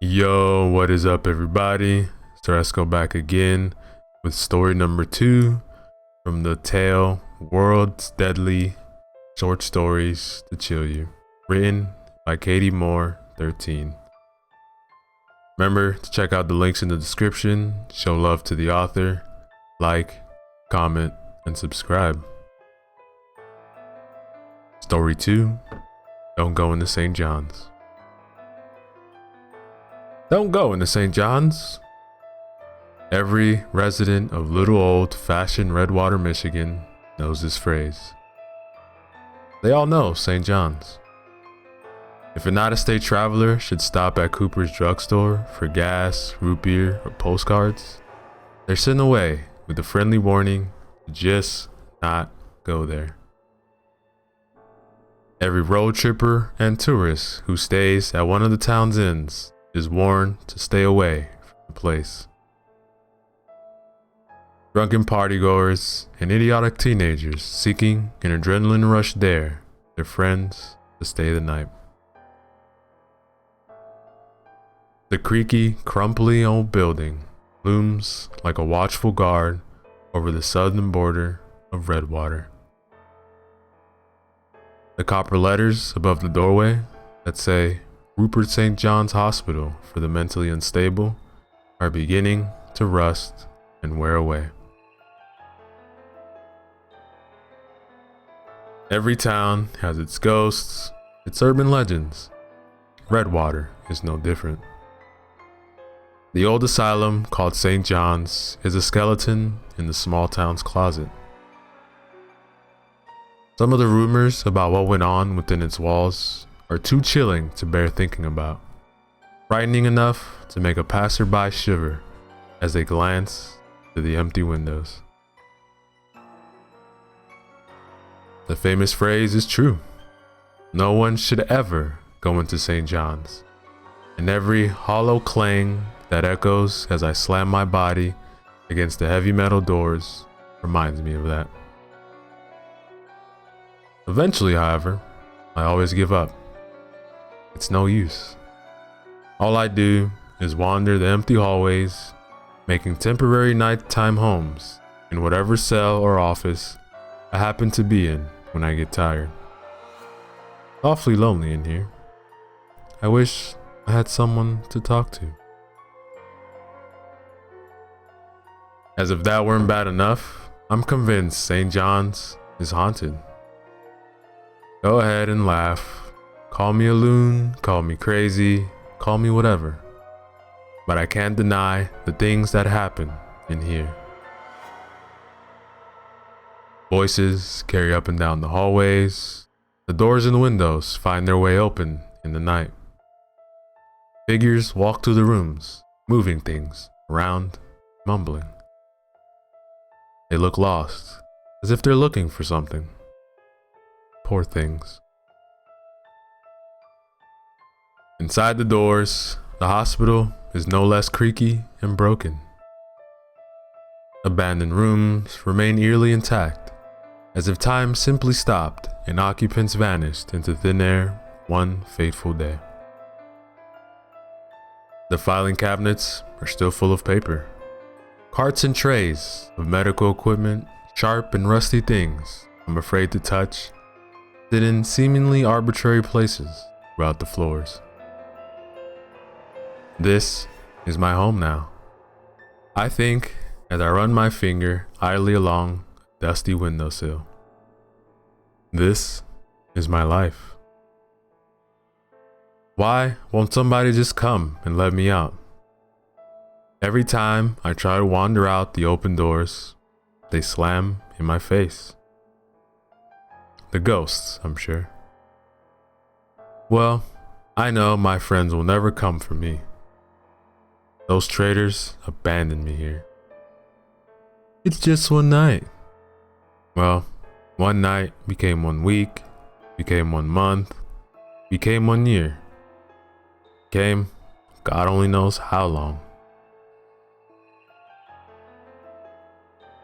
Yo, what is up, everybody? Ceresco back again with story number 2 from the tale World's Deadly Short Stories to Chill You, written by Katie Moore 13. Remember to check out the links in the description, show love to the author, like, comment, and subscribe. Story 2, Don't Go into St. John's. Don't go into St. John's. Every resident of little old-fashioned Redwater, Michigan knows this phrase. They all know St. John's. If an out-of-state traveler should stop at Cooper's drugstore for gas, root beer, or postcards, they're sent away with a friendly warning to just not go there. Every road tripper and tourist who stays at one of the town's inns is warned to stay away from the place. Drunken partygoers and idiotic teenagers seeking an adrenaline rush dare their friends to stay the night. The creaky, crumbly old building looms like a watchful guard over the southern border of Redwater. The copper letters above the doorway that say Rupert St. John's Hospital for the Mentally Unstable are beginning to rust and wear away. Every town has its ghosts, its urban legends. Redwater is no different. The old asylum called St. John's is a skeleton in the small town's closet. Some of the rumors about what went on within its walls are too chilling to bear thinking about, frightening enough to make a passerby shiver as they glance to the empty windows. The famous phrase is true. No one should ever go into St. John's, and every hollow clang that echoes as I slam my body against the heavy metal doors reminds me of that. Eventually, however, I always give up. It's no use. All I do is wander the empty hallways, making temporary nighttime homes in whatever cell or office I happen to be in when I get tired. Awfully lonely in here. I wish I had someone to talk to. As if that weren't bad enough, I'm convinced St. John's is haunted. Go ahead and laugh. Call me a loon, call me crazy, call me whatever. But I can't deny the things that happen in here. Voices carry up and down the hallways. The doors and windows find their way open in the night. Figures walk through the rooms, moving things around, mumbling. They look lost, as if they're looking for something. Poor things. Inside the doors, the hospital is no less creaky and broken. Abandoned rooms remain eerily intact, as if time simply stopped and occupants vanished into thin air one fateful day. The filing cabinets are still full of paper. Carts and trays of medical equipment, sharp and rusty things I'm afraid to touch, sit in seemingly arbitrary places throughout the floors. This is my home now. I think as I run my finger idly along a dusty windowsill. This is my life. Why won't somebody just come and let me out? Every time I try to wander out the open doors, they slam in my face. The ghosts, I'm sure. Well, I know my friends will never come for me. Those traitors abandoned me here. It's just one night. Well, one night became 1 week, became 1 month, became 1 year. Became God only knows how long.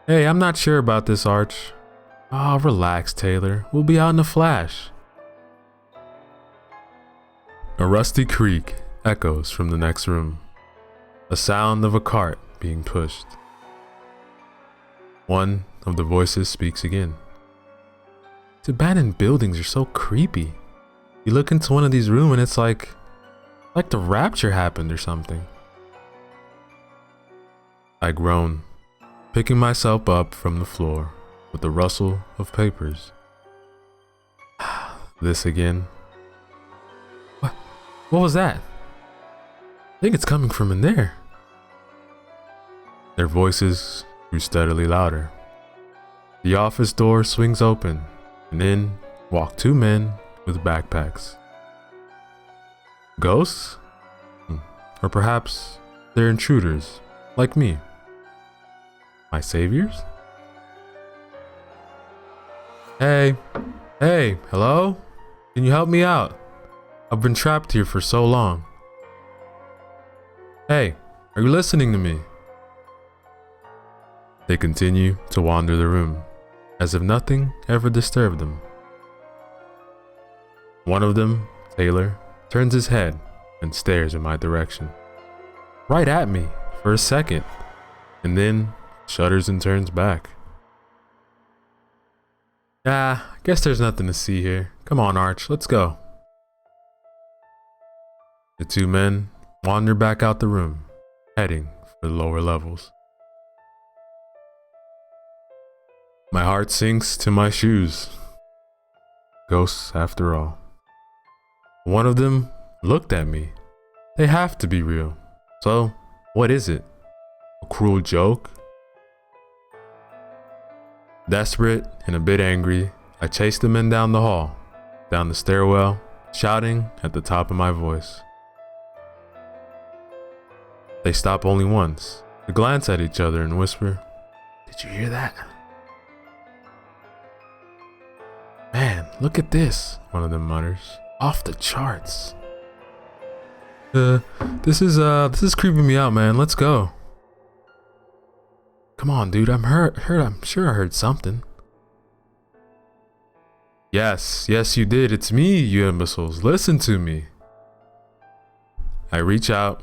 Hey, I'm not sure about this, Arch. Oh, relax, Taylor. We'll be out in a flash. A rusty creak echoes from the next room. The sound of a cart being pushed. One of the voices speaks again. These abandoned buildings are so creepy. You look into one of these rooms and it's like the rapture happened or something. I groan, picking myself up from the floor with the rustle of papers. This again. What was that? I think it's coming from in there. Their voices grew steadily louder. The office door swings open, and in walk two men with backpacks. Ghosts? Or perhaps they're intruders, like me. My saviors? Hey, hello? Can you help me out? I've been trapped here for so long. Hey, are you listening to me? They continue to wander the room, as if nothing ever disturbed them. One of them, Taylor, turns his head and stares in my direction. Right at me for a second, and then shudders and turns back. I guess there's nothing to see here. Come on, Arch, let's go. The two men wander back out the room, heading for the lower levels. My heart sinks to my shoes. Ghosts, after all. One of them looked at me. They have to be real. So, what is it? A cruel joke? Desperate and a bit angry, I chased the men down the hall, down the stairwell, shouting at the top of my voice. They stop only once, to glance at each other and whisper, "Did you hear that?" "Man, look at this," one of them mutters. "Off the charts." This is creeping me out, man. Let's go. Come on, dude. I'm sure I heard something. Yes, you did. It's me, you imbeciles. Listen to me. I reach out,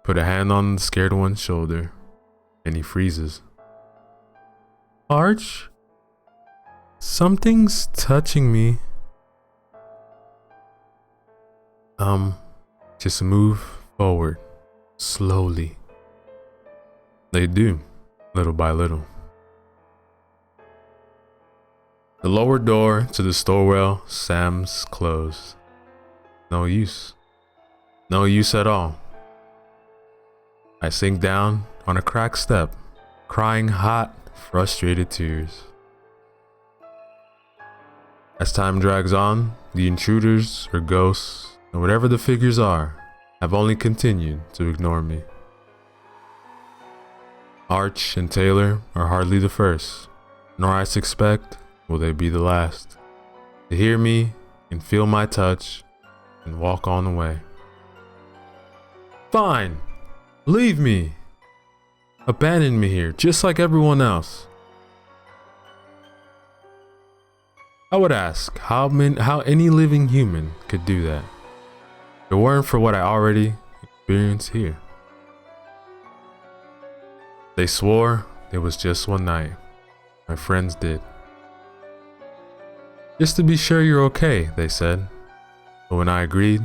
put a hand on the scared one's shoulder, and he freezes. Arch? Something's touching me. Just move forward, slowly. They do, little by little. The lower door to the stairwell slams closed. No use. No use at all. I sink down on a cracked step, crying hot, frustrated tears. As time drags on, the intruders or ghosts, or whatever the figures are, have only continued to ignore me. Arch and Taylor are hardly the first, nor I suspect will they be the last, to hear me and feel my touch and walk on away. Fine, leave me. Abandon me here, just like everyone else. I would ask how any living human could do that. If it weren't for what I already experienced here. They swore it was just one night. My friends did. Just to be sure you're okay, they said. But when I agreed,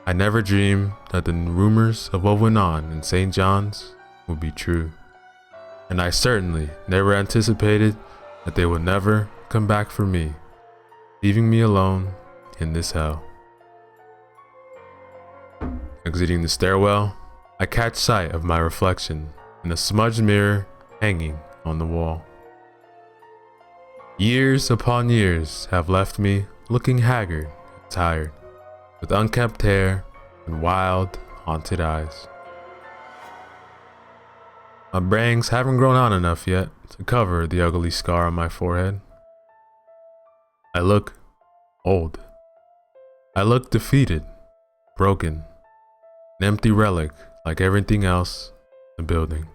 I never dreamed that the rumors of what went on in St. John's would be true. And I certainly never anticipated that they would never come back for me, leaving me alone in this hell. Exiting the stairwell, I catch sight of my reflection in a smudged mirror hanging on the wall. Years upon years have left me looking haggard and tired, with unkempt hair and wild, haunted eyes. My bangs haven't grown out enough yet to cover the ugly scar on my forehead. I look old. I look defeated, broken, an empty relic like everything else in the building.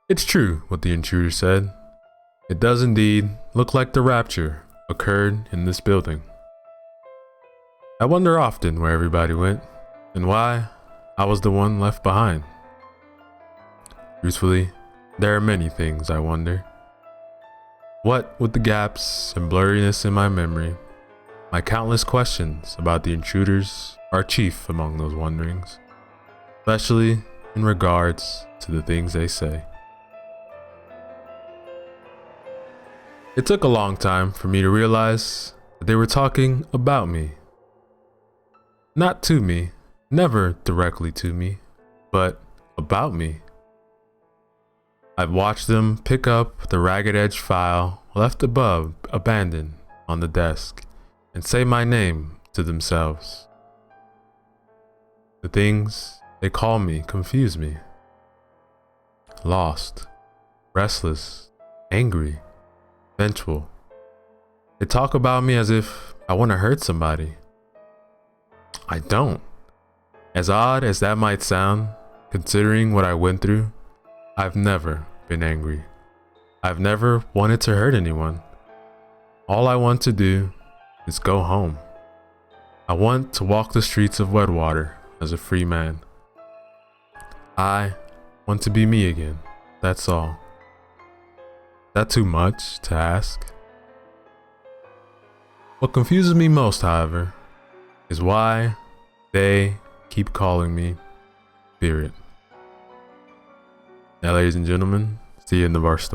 It's true what the intruder said. It does indeed look like the rapture occurred in this building. I wonder often where everybody went and why I was the one left behind. Truthfully, there are many things I wonder. What with the gaps and blurriness in my memory, my countless questions about the intruders are chief among those wonderings, especially in regards to the things they say. It took a long time for me to realize that they were talking about me. Not to me, never directly to me, but about me. I've watched them pick up the ragged edge file left above, abandoned on the desk, and say my name to themselves. The things they call me confuse me. Lost, restless, angry, vengeful. They talk about me as if I want to hurt somebody. I don't. As odd as that might sound, considering what I went through, I've never been angry. I've never wanted to hurt anyone. All I want to do is go home. I want to walk the streets of Wedwater as a free man. I want to be me again, that's all. That too much to ask? What confuses me most, however, is why they keep calling me Spirit. Now, ladies and gentlemen, see you in the bar store.